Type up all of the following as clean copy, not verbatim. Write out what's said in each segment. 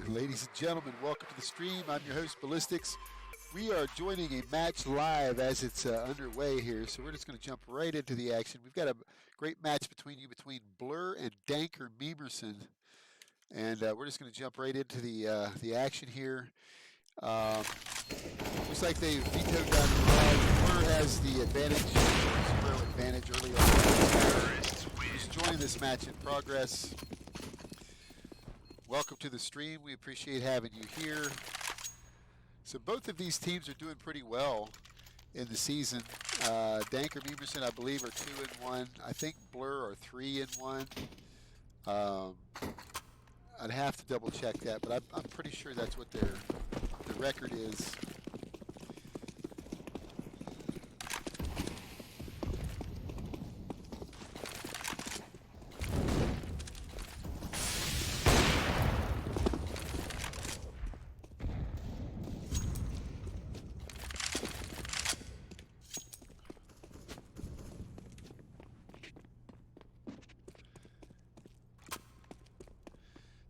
Ladies and gentlemen, welcome to the stream. I'm your host, Ballistics. We are joining a match live as it's underway here, so we're just going to jump right into the action. We've got a great match between Blurr and DankerMemerson, and we're just going to jump right into the action here. Looks like they vetoed down the garage. Blurr has the advantage, 0 advantage early on. He's joining this match in progress. Welcome to the stream. We appreciate having you here. So both of these teams are doing pretty well in the season. DankerMemerson, I believe, are 2-1. I think Blurr are 3-1. I'd have to double check that, but I'm pretty sure that's what the record is.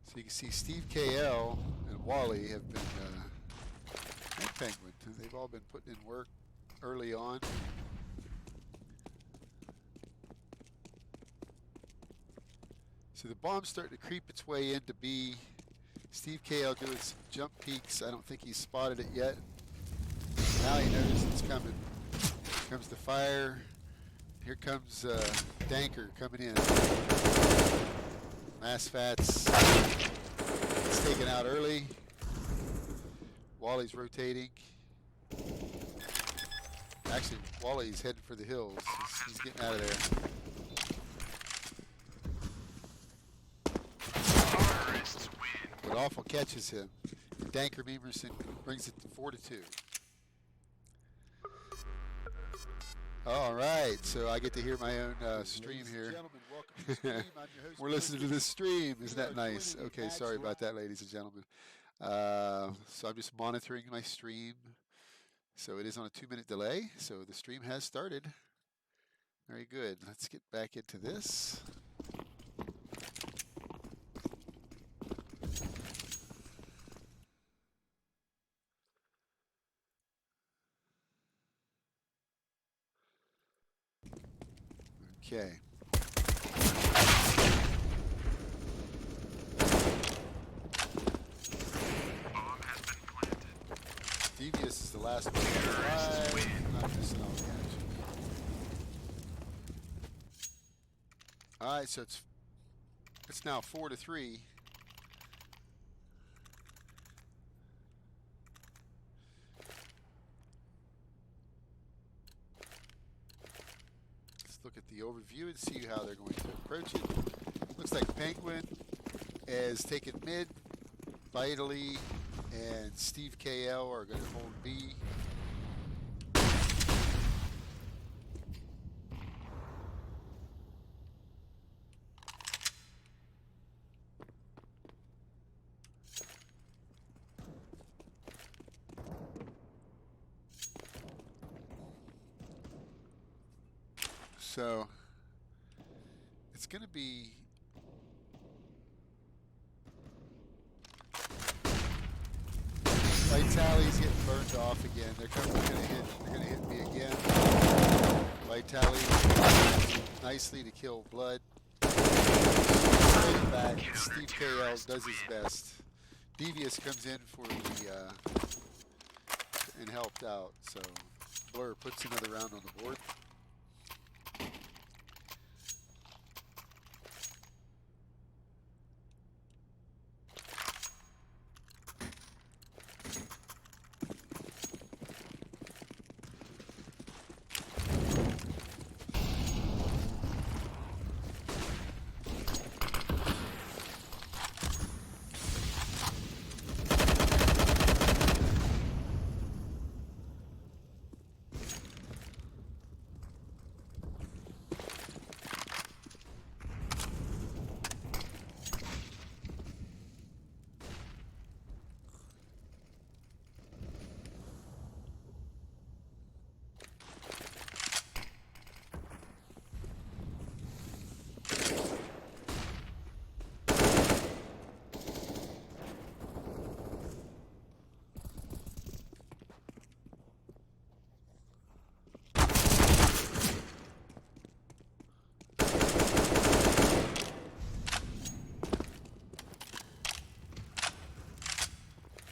So you can see Steve KL and Wally have been, and Penguin, they've all been putting in work early on. So the bomb's starting to creep its way into B. Steve KL doing some jump peeks. I don't think he's spotted it yet. Now he knows it's coming. Here comes the fire. Here comes Danker coming in. Massfat's it's taken out early. Wally's rotating. Actually, Wally's heading for the hills. He's getting out of there. But awful catches him. DankerMemerson brings it to 4-2. All right, so I get to hear my own stream here. We're listening to this stream. Isn't that nice? Okay, sorry about that, ladies and gentlemen. So I'm just monitoring my stream. So it is on a 2-minute delay. So the stream has started. Very good. Let's get back into this. Okay. Devious is the last one alive. Not missing all the action. All right, so it's now 4-3. Let's look at the overview and see how they're going to approach it. Looks like Penguin has taken mid vitally, and Steve KL are going to hold B. So it's going to be Vitali's getting burned off again. They're going to hit me again. Vitali nicely to kill Blood. Straight back. Steve KL does his best. Devious comes in for the and helped out. So Blurr puts another round on the board.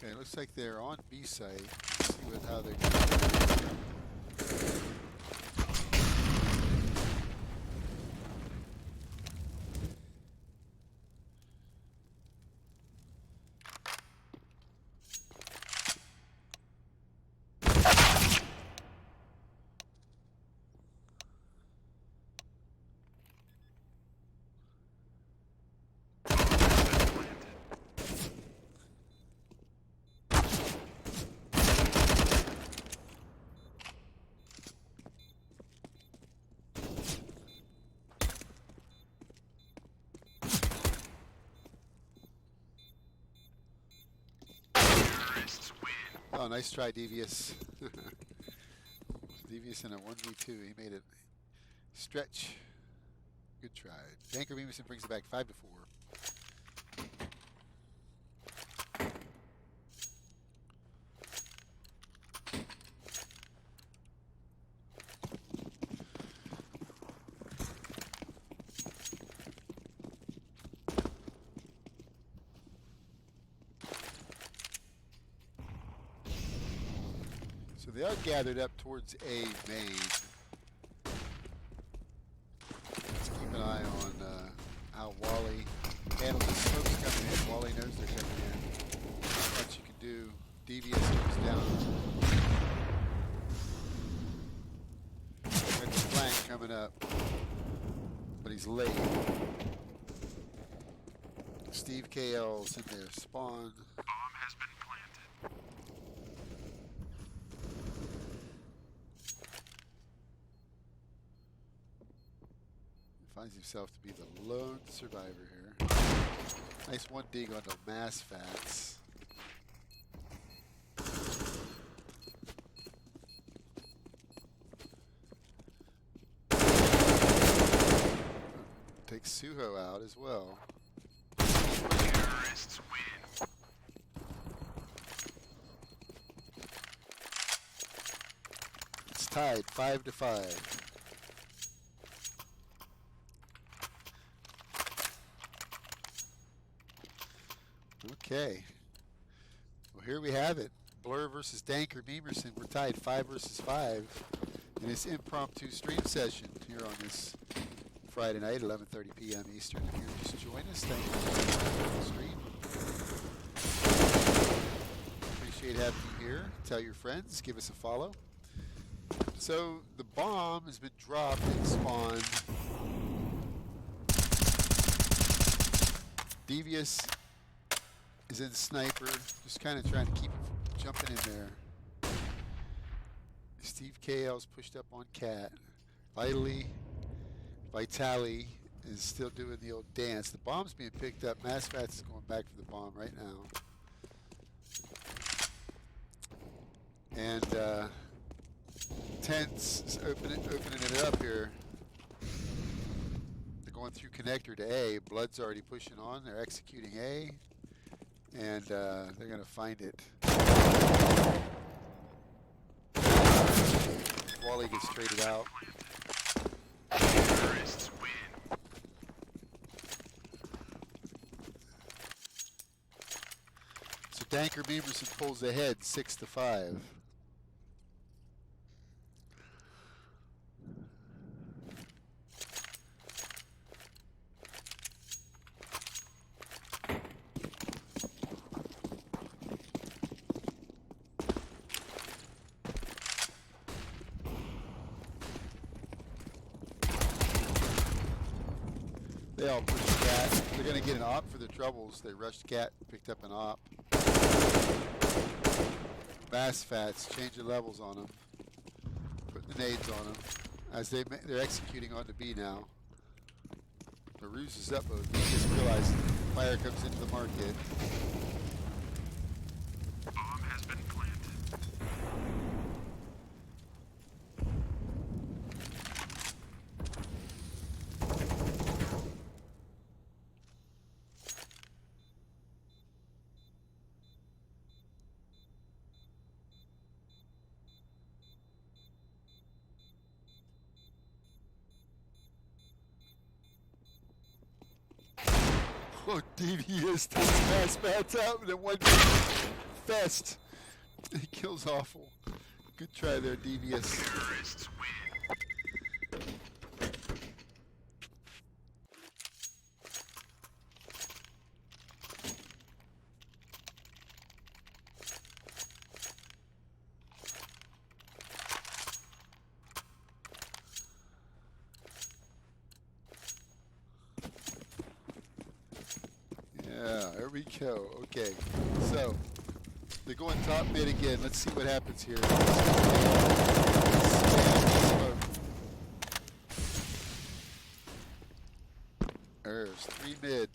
Okay, it looks like they're on B site. Let's see how they're doing. Oh, nice try, Devious. Devious in a 1v2. He made it stretch. Good try. DankerMemerson brings it back 5-4. So they are gathered up towards A main. Let's keep an eye on how Wally handles the smokes coming in. Wally knows they're coming in. Not much you can do. Devious goes down. Got the flank coming up, but he's late. Steve KL's in there. Spawn. Bomb has been planted. Finds himself to be the lone survivor here. Nice one dig onto Mass Fats. Takes Suho out as well. Terrorists win. It's tied 5-5. Okay. Well, here we have it. Blurr versus DankerMemerson. We're tied 5-5 in this impromptu stream session here on this Friday night, 11:30 p.m. Eastern. If you're just joining us, thank you for joining the stream. Appreciate having you here. Tell your friends. Give us a follow. So the bomb has been dropped and spawned. Devious is in sniper, just kind of trying to keep him from jumping in there. Steve KL's pushed up on Cat. Vitali is still doing the old dance. The bomb's being picked up. Massfats is going back for the bomb right now. And Tents is opening it up here. They're going through connector to A. Blood's already pushing on. They're executing A. And they're going to find it. Wally gets traded out. Terrorists win. So DankerMemerson pulls ahead 6-5. They all pushed Cat. They're going to get an op for their troubles. They rushed Cat, picked up an op. Bass Fats, changing levels on them. Putting the nades on them. As they're executing onto B now. The ruse is up, but they just realized fire comes into the market. Bomb has been planted. Oh, Devious takes Mass Fats out, and then one best. He kills awful. Good try there, Devious. Terrorists win. Yeah, there we go. Okay, so they're going top mid again. Let's see what happens here. There's 3 mid.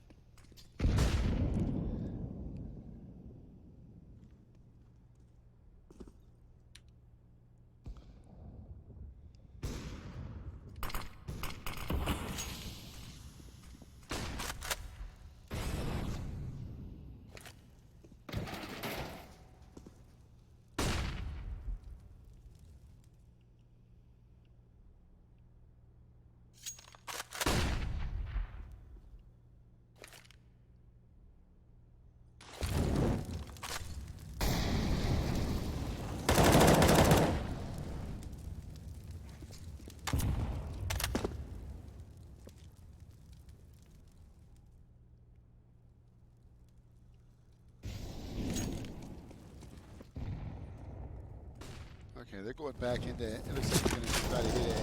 Okay, they're going back into it. It looks like they're going to try to hit A.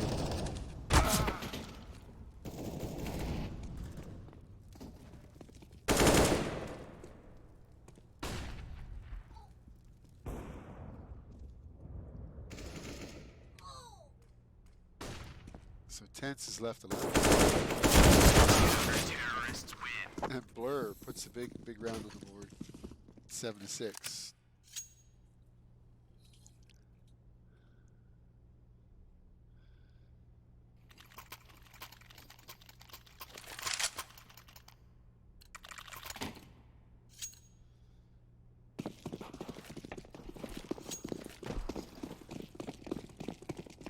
So Tense is left alone. Terrorists win. And Blurr puts a big round on the board. 7-6.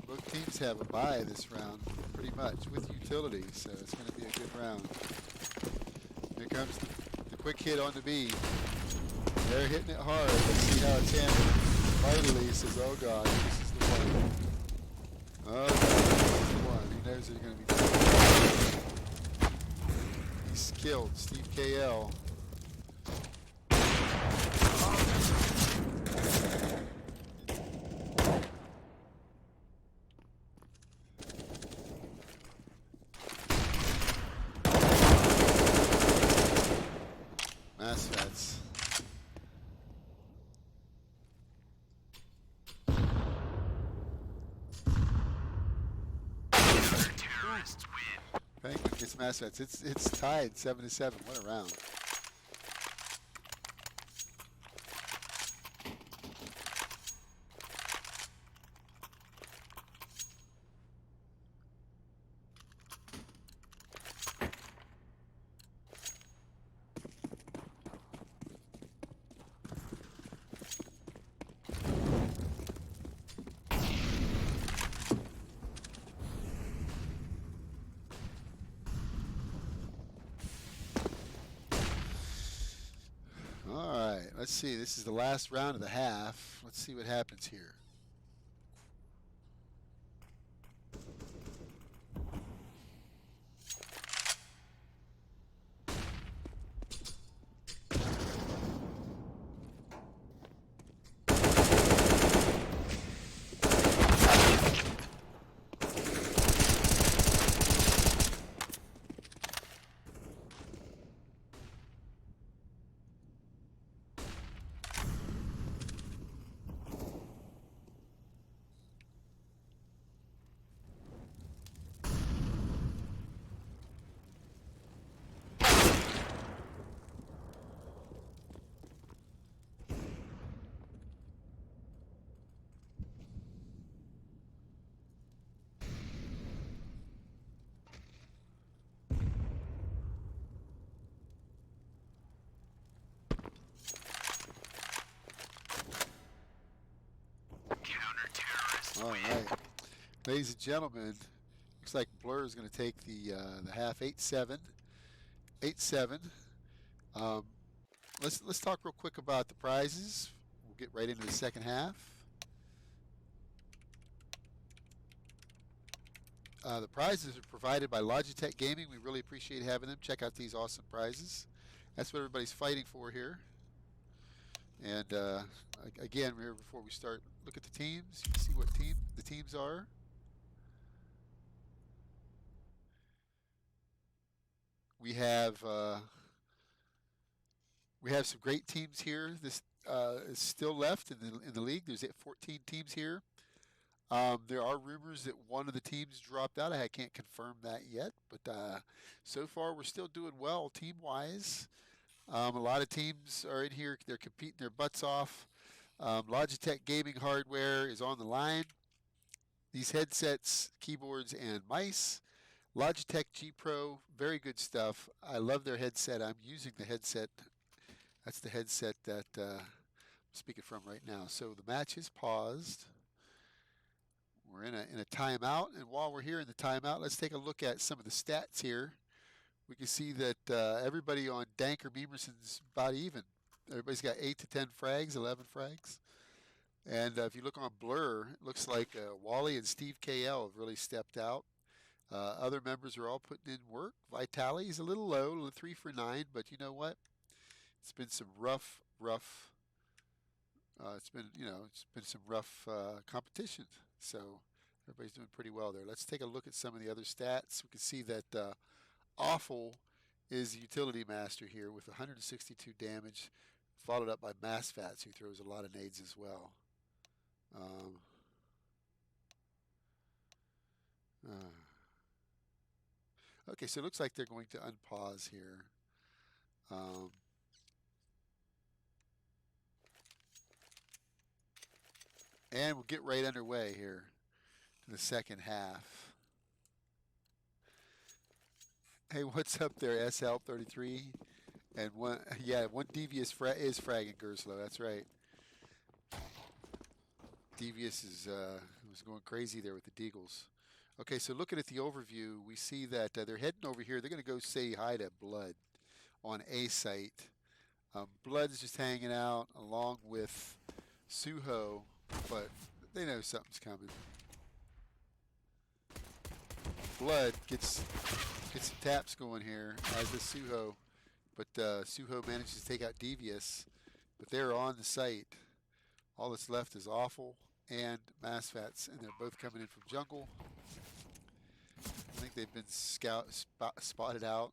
Both teams have a bye this round, pretty much, with utility, so it's going to be a good round. Here comes the quick hit on the B. They're hitting it hard. Let's see how it's handled. Vitally says, oh God, this is the one. Oh God, this is the one. He knows they're going to be. He's killed. Steve KL. Massfats. Terrorists win. Penguin gets Massfats. It's tied 7-7. What a round. Alright, let's see. This is the last round of the half. Let's see what happens here. All right, ladies and gentlemen, looks like Blurr is going to take the half 8-7, 8-7. Let's talk real quick about the prizes. we'll get right into the second half. The prizes are provided by Logitech Gaming. We really appreciate having them. Check out these awesome prizes. That's what everybody's fighting for here. And again, before we start, look at the teams. You can see what the teams are. We have some great teams here. This is still left in the league. There's 14 teams here. There are rumors that one of the teams dropped out. I can't confirm that yet, but so far we're still doing well team-wise. A lot of teams are in here. They're competing their butts off. Logitech gaming hardware is on the line. These headsets, keyboards, and mice. Logitech G Pro, very good stuff. I love their headset. I'm using the headset. That's the headset that I'm speaking from right now. So the match is paused. We're in a timeout, and while we're here in the timeout, let's take a look at some of the stats here. We can see that everybody on DankerMemerson's about even. Everybody's got 8 to 10 frags, 11 frags. And if you look on Blurr, it looks like Wally and Steve KL have really stepped out. Other members are all putting in work. Vitali is a little low, 3 for 9, but you know what? It's been some rough. It's been some rough competition. So everybody's doing pretty well there. Let's take a look at some of the other stats. We can see that Awful is the utility master here with 162 damage, followed up by Massfats, who throws a lot of nades as well. Okay, so it looks like they're going to unpause here. And we'll get right underway here to the second half. Hey, what's up there, SL33? And one Devious is fragging Gerslow. That's right. Devious was going crazy there with the Deagles. Okay, so looking at the overview, we see that they're heading over here. They're going to go say hi to Blood on A site. Blood is just hanging out along with Suho, but they know something's coming. Blood gets some taps going here, as does Suho, but Suho manages to take out Devious, but they're on the site. All that's left is Awful and Massfats, and they're both coming in from jungle. I think they've been spotted out.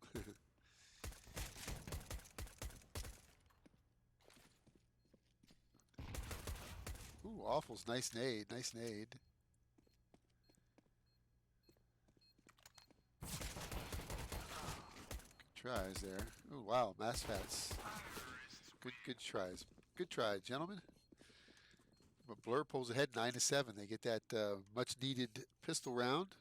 Ooh, Awful's nice nade, nice nade. Good tries there. Ooh, wow, Massfats. Good tries. Good try, gentlemen. But Blur pulls ahead 9 to 7. They get that much needed pistol round.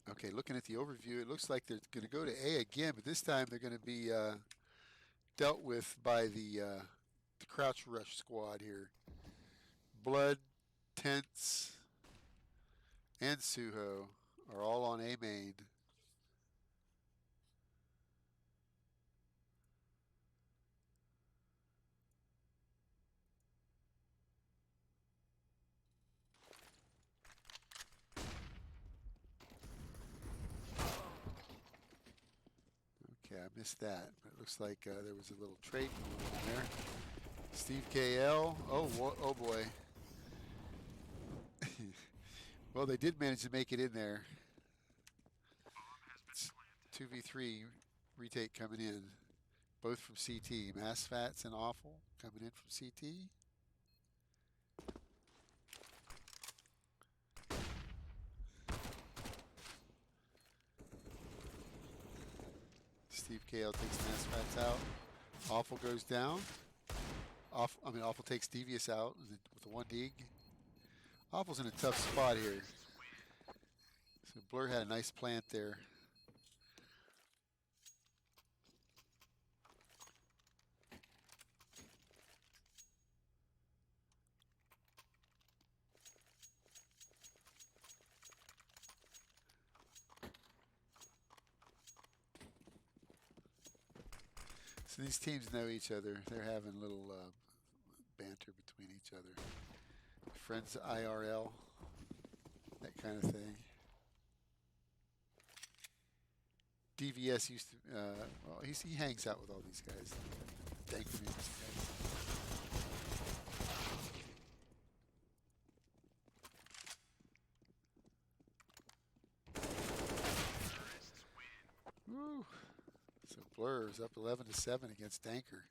Okay, looking at the overview, it looks like they're going to go to A again, but this time they're going to be dealt with by the Crouch Rush squad here. Blood, Tense, and Suho are all on A main. Okay, I missed that, but it looks like there was a little trade going on there. Steve KL, oh boy. Well, they did manage to make it in there. 2v3 retake coming in, both from CT. Massfats and Awful coming in from CT. Steve KL takes Massfats out. Awful goes down. Awful takes Devious out with the 1 dig. Awful's in a tough spot here. So Blur had a nice plant there. So these teams know each other. They're having a little banter between each other. Friends IRL, that kind of thing. DVS used to, well, he hangs out with all these guys. DankerMemerson guys. Woo. So Blurr is up 11-7 against Danker.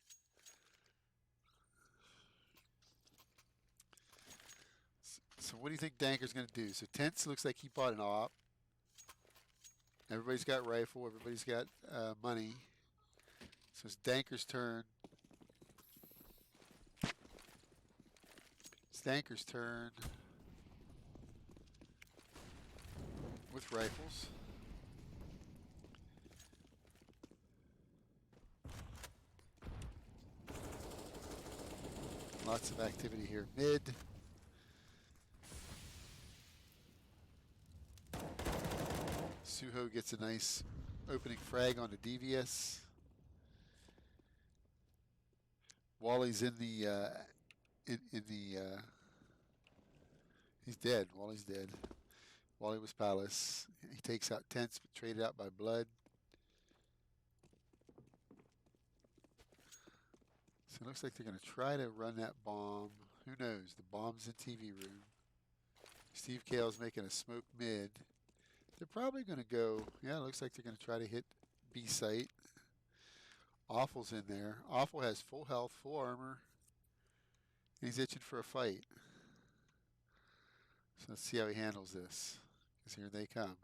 So what do you think Danker's going to do? So Tense looks like he bought an op. Everybody's got rifle. Everybody's got money. So it's Danker's turn. It's Danker's turn with rifles. Lots of activity here. Mid. Suho gets a nice opening frag onto DVS. Wally's in the he's dead. Wally's dead. Wally was Palace. He takes out Tense, but traded out by Blood. So it looks like they're going to try to run that bomb. Who knows? The bomb's in TV room. Steve Kale's making a smoke mid. They're probably going to go, yeah, it looks like they're going to try to hit B site. Awful's in there. Awful has full health, full armor. He's itching for a fight. So let's see how he handles this. Because here they come.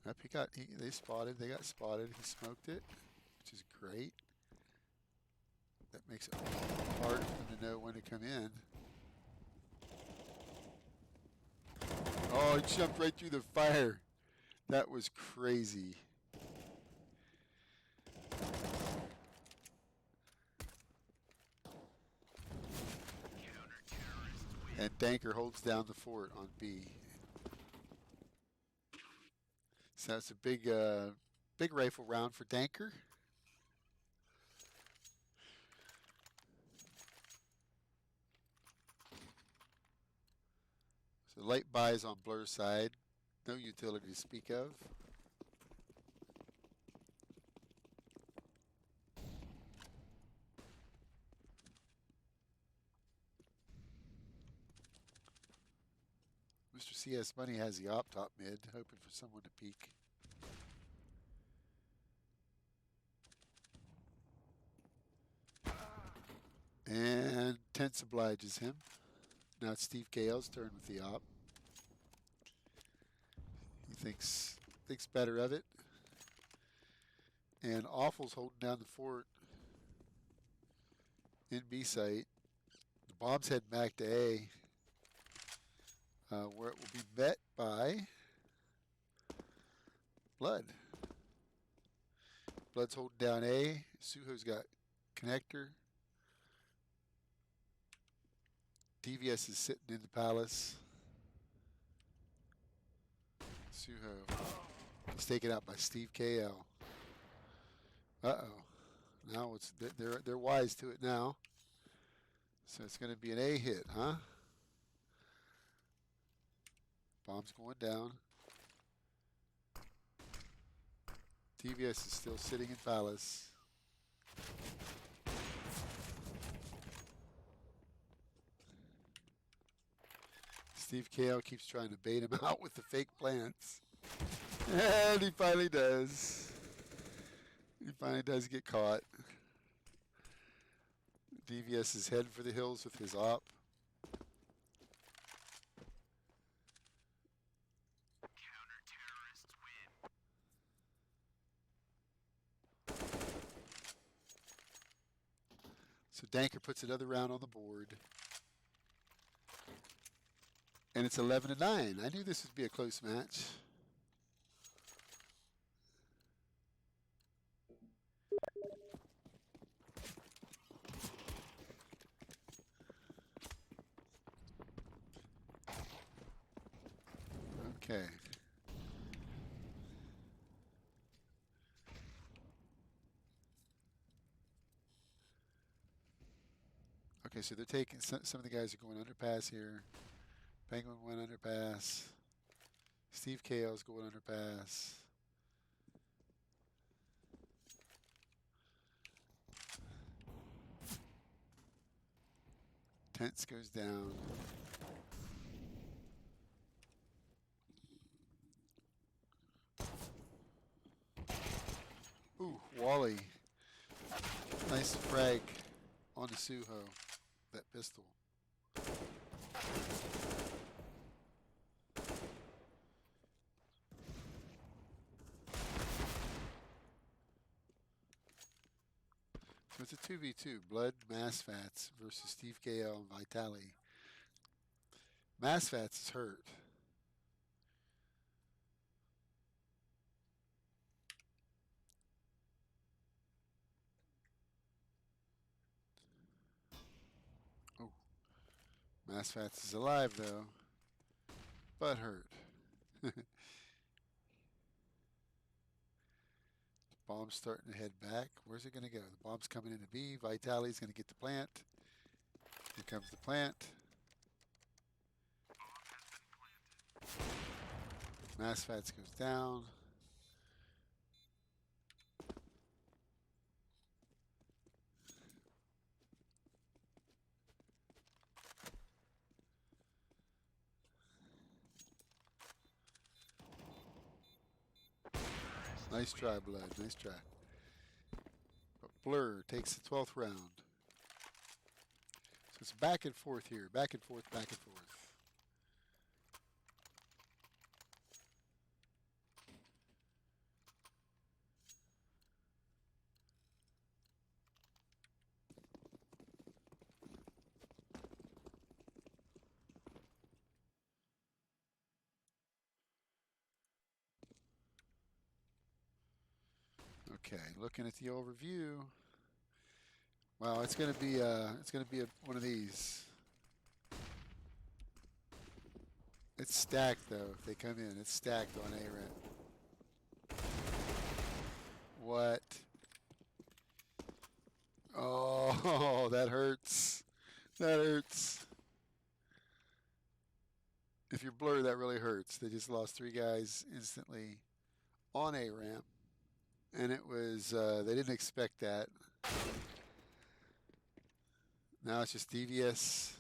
Up they spotted. They got spotted. He smoked it, which is great. That makes it hard for them to know when to come in. Oh, he jumped right through the fire. That was crazy. And Danker holds down the fort on B. So that's a big rifle round for Danker. So light buys on Blur's side. No utility to speak of. Mr. CS Money has the op top mid, hoping for someone to peek. And Tense obliges him. Now it's Steve KL's turn with the op. He thinks better of it. And Awful's holding down the fort in B site. The bomb's heading back to A, where it will be met by Blood. Blood's holding down A. Suho's got connector. DVS is sitting in the Palace. Suho is taken out by Steve KL. Uh-oh. Now they're wise to it now. So it's going to be an A hit, huh? Bomb's going down. DVS is still sitting in Palace. Steve KL keeps trying to bait him out with the fake plants. And he finally does. He finally does get caught. DVS is heading for the hills with his op. Counter-terrorists win. So Danker puts another round on the board. And it's 11-9. I knew this would be a close match. Okay. Okay, so they're taking some of the guys are going underpass here. Penguin went underpass. Steve KO's going underpass. Tents goes down. Ooh, Wally. Nice frag on the Suho. That pistol. So it's a 2v2. Blood, Massfats versus Steve KO and Vitali. Massfats is hurt. Oh. Massfats is alive though, but hurt. Bomb's starting to head back. Where's it going to go? The bomb's coming into B. Vitali's going to get the plant. Here comes the plant. Massfats goes down. Nice try, Blood. Nice try. But Blurr takes the 12th round. So it's back and forth here. Back and forth, back and forth. Okay, looking at the overview. Well, it's going to be one of these. It's stacked though. If they come in, it's stacked on A-Rent. What? Oh, that hurts. That hurts. If you're Blurr, that really hurts. They just lost 3 guys instantly on A-Ramp. And it was, they didn't expect that. Now it's just DVS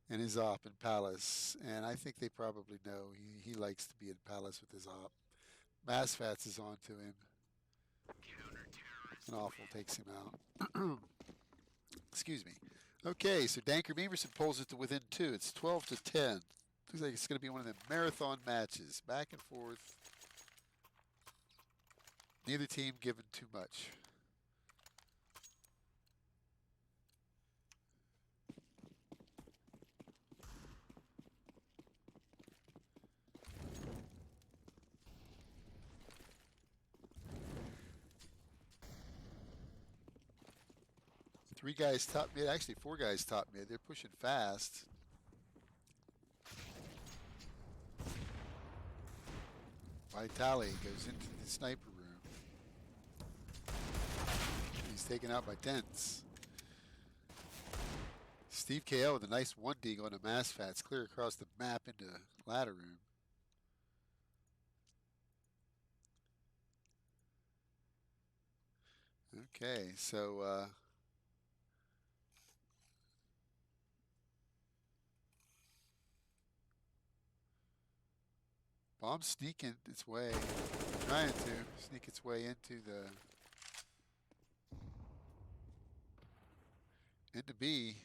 and his op in Palace. And I think they probably know he likes to be in Palace with his op. Massfats is on to him. And Awful takes him out. Excuse me. Okay, so DankerMemerson pulls it to within 2. It's 12 to 10. Looks like it's going to be one of the marathon matches. Back and forth. Neither team given too much. Three guys top mid, actually 4 guys top mid. They're pushing fast. Vitali goes into the sniper room. He's taken out by Tents. Steve KO with a nice 1D going to Massfats, clear across the map into ladder room. Okay, so bomb's sneaking its way, trying to sneak its way into B.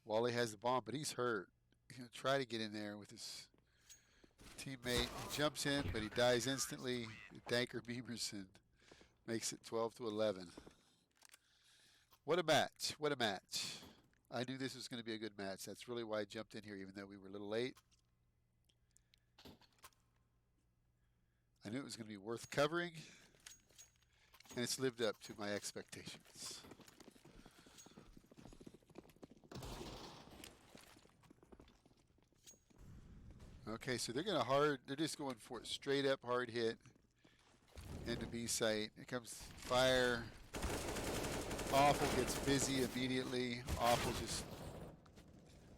Wally has the bomb, but he's hurt. He's going to try to get in there with his teammate. He jumps in, but he dies instantly. DankerMemerson makes it 12 to 11. What a match. What a match. I knew this was going to be a good match. That's really why I jumped in here, even though we were a little late. I knew it was going to be worth covering, and it's lived up to my expectations. Okay, so they're just going for it straight up hard hit into B site. Here comes fire. Awful gets busy immediately. Awful just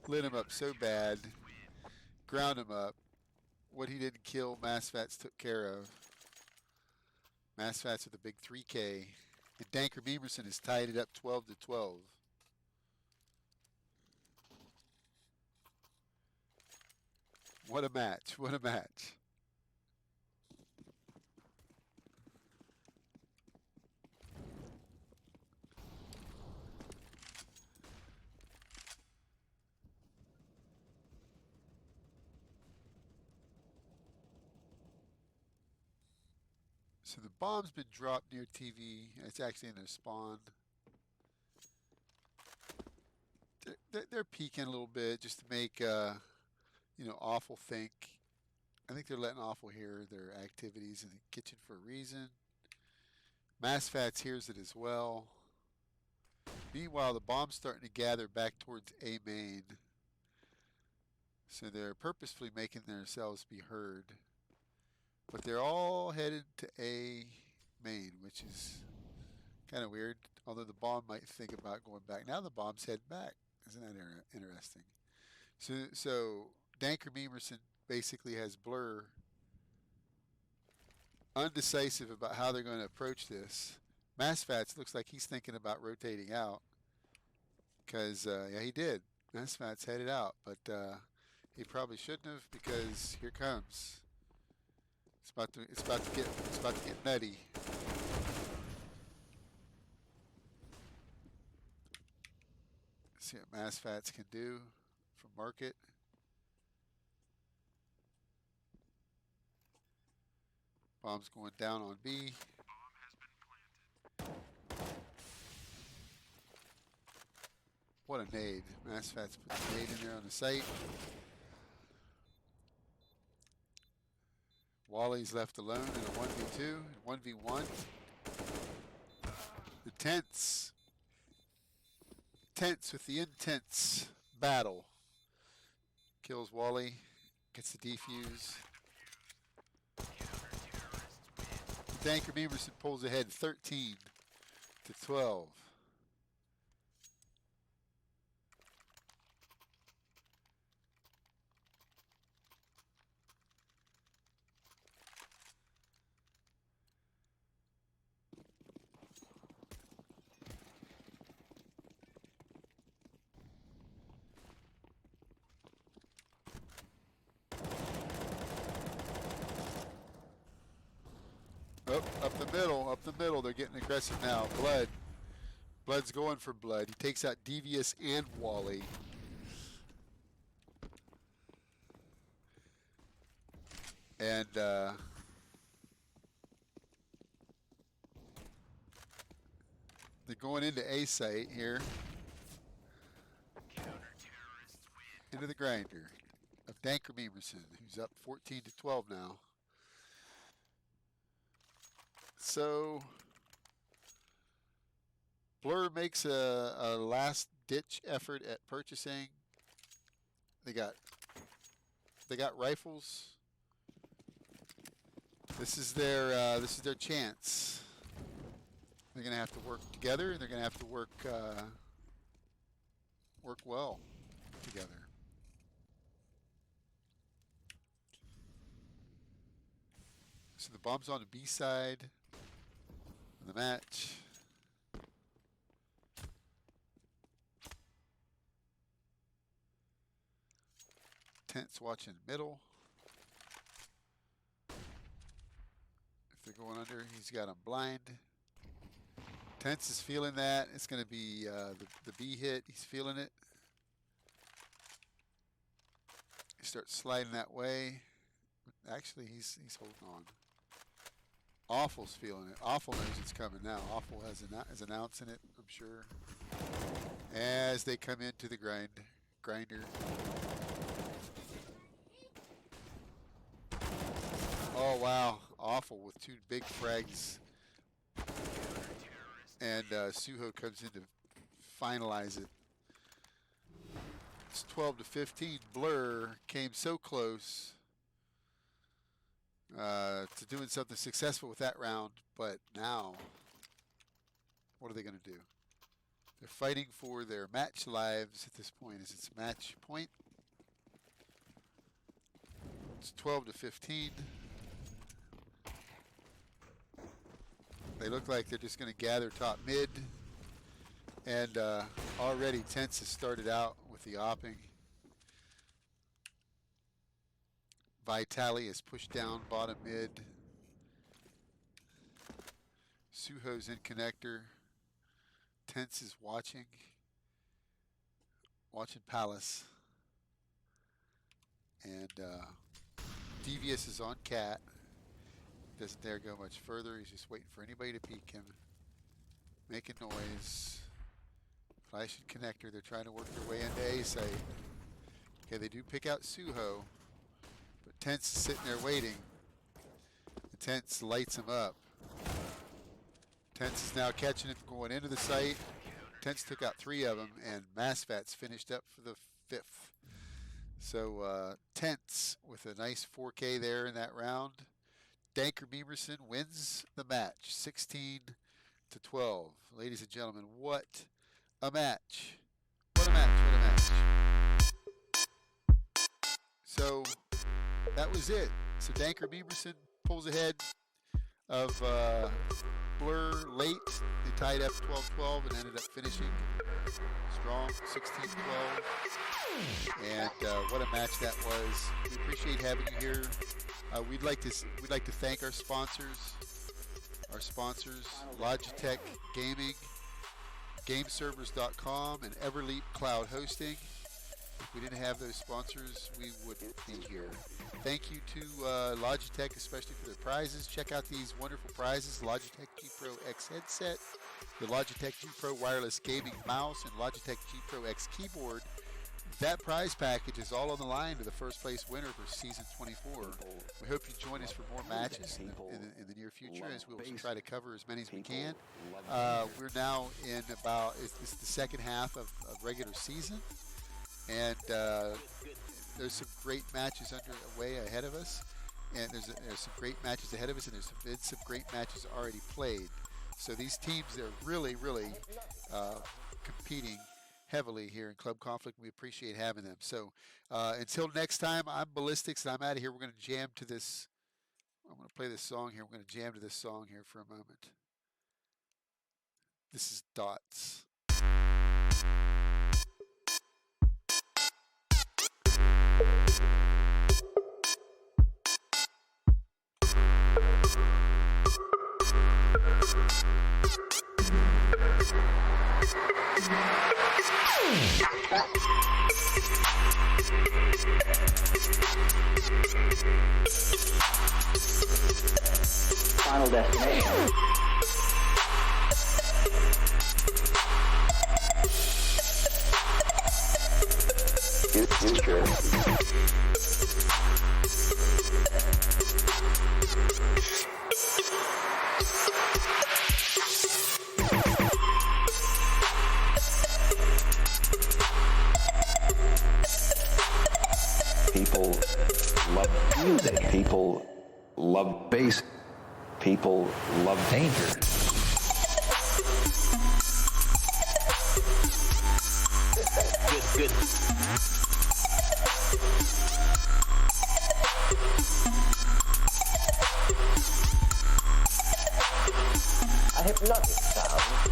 lit him up so bad. Ground him up. What he didn't kill, MassFats took care of. MassFats with a big 3K. And DankerMemerson has tied it up 12-12. What a match. What a match. So the bomb's been dropped near TV. It's actually in their spawn. They're peeking a little bit just to make Awful think. I think they're letting Awful hear their activities in the kitchen for a reason. MassFats hears it as well. Meanwhile, the bomb's starting to gather back towards A main. So they're purposefully making themselves be heard. But they're all headed to A main, which is kind of weird. Although the bomb might think about going back. Now the bomb's heading back. Isn't that interesting? So DankerMemerson basically has Blurr undecisive about how they're going to approach this. MassFats looks like he's thinking about rotating out. Because, yeah, he did. MassFats headed out. But he probably shouldn't have because here comes. It's about to get nutty. See what MassFats can do from market. Bomb's going down on B. What a nade. MassFats put the nade in there on the site. Wally's left alone in a 1v2 and 1v1. The tense with the intense battle. Kills Wally, gets the defuse. DankerMemerson pulls ahead 13-12. Oh, up the middle. They're getting aggressive now. Blood's going for Blood. He takes out Devious and Wally. And they're going into A site here. Into the grinder of DankerMemerson, who's up 14-12 now. So Blurr makes a last-ditch effort at purchasing. They got rifles. This is their chance. They're gonna have to work together, and they're gonna have to work well together. So the bomb's on the B side of the match. Tent's watching middle. If they're going under, he's got him blind. Tense is feeling that. It's going to be the B hit. He's feeling it. He starts sliding that way. Actually, he's holding on. Awful's feeling it. Awful knows it's coming now. Awful is announcing it, I'm sure. As they come into the grinder. Oh, wow. Awful with two big frags. And Suho comes in to finalize it. It's 12-15. Blurr came so close. to doing something successful with that round, but now, what are they going to do? They're fighting for their match lives at this point. Is it's match point? It's 12-15. They look like they're just going to gather top mid. And already Tense has started out with the opping. Vitali is pushed down bottom mid. Suho's in connector. Tense is watching Palace. And Devious is on Cat. Doesn't dare go much further. He's just waiting for anybody to peek him. Making noise. Flash and connector. They're trying to work their way into A site. Okay, they do pick out Suho. But Tense is sitting there waiting. And Tense lights him up. Tense is now catching him going into the site. Tense took out 3 of them, and Masfat's finished up for the 5th. So Tense with a nice 4K there in that round. DankerMemerson wins the match, 16-12. Ladies and gentlemen, what a match. What a match, what a match. So that was it. So DankerMemerson pulls ahead of Blurr late. They tied up 12-12 and ended up finishing strong, 16-12. And what a match that was. We appreciate having you here. We'd like to thank our sponsors. Logitech Gaming, GameServers.com, and Everleap Cloud Hosting. If we didn't have those sponsors, we wouldn't be here. Thank you to Logitech, especially for their prizes. Check out these wonderful prizes: Logitech G Pro X headset, the Logitech G Pro wireless gaming mouse, and Logitech G Pro X keyboard. That prize package is all on the line to the first place winner for season 24. We hope you join us for more matches in the near future, as we'll try to cover as many as we can. We're now in about, it's the second half of regular season, and there's some great matches underway ahead of us, and there's some great matches ahead of us, and there's been some great matches already played. So these teams, they're really competing heavily here in Club Conflict. We appreciate having them. So until next time, I'm Ballistics, and I'm out of here. We're going to jam to this. I'm going to play this song here. We're going to jam to this song here for a moment. This is Dots. Final destination. Future. People love music. People love bass. People love danger. Good. A hypnotic sound